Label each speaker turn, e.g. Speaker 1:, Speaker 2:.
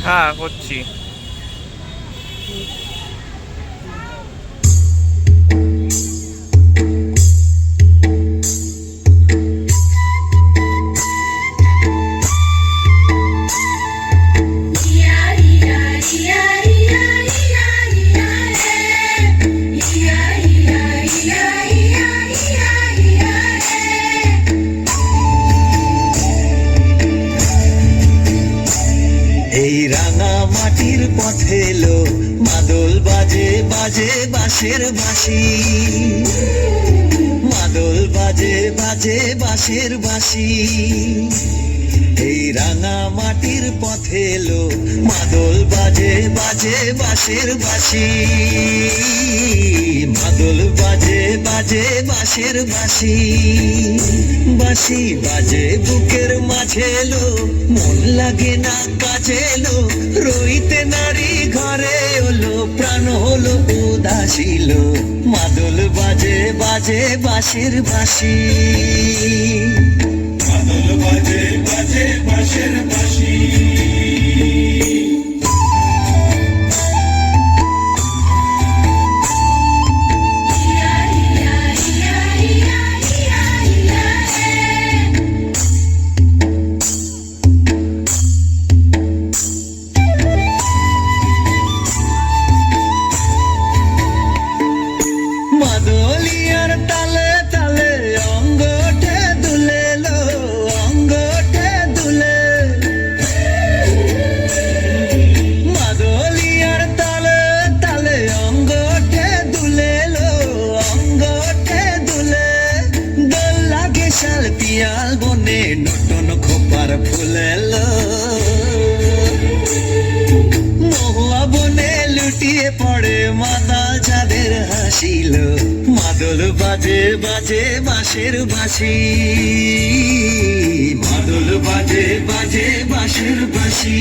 Speaker 1: হ্যাঁ করছি।
Speaker 2: এই রাঙা মাটির পথে এলো মাদল বাজে বাজে বাঁশের বাঁশি, মাদল বাজে বাজে বাঁশের বাঁশি। এই রাঙা মাটির পথে এলো মাদল বাজে বাজে বাঁশের বাঁশি, মাদল বাজে বাজে বাঁশের বাঁশি। বাঁশি বাজে বুকের মাঝে এলো, মন লাগে না কাজে এলো, রইতে নারী ঘরে হলো, প্রাণ হলো উদাসীল। মাদল বাজে বাজে বাঁশের বাঁশি, মাদল বাজে বাজে বাঁশের বাঁশি। মাদলিয়ার তালে তালে অঙ্গ ওঠে দুলে লো, অঙ্গ ওঠে দুলে। মাদলিয়ার তালে তালে অঙ্গ ওঠে দুলে লো, অঙ্গ ওঠে দুলে। দোল লাগে শাল পিয়াল বনে, নতুন খোপার ফুলে লো। মহুয়া বনে লুটিয়ে পড়ে মাতাল চাঁদের হাসিল। মাদল বাজে বাজে বাঁশের বাঁশি, মাদল বাজে বাজে বাঁশের বাঁশি।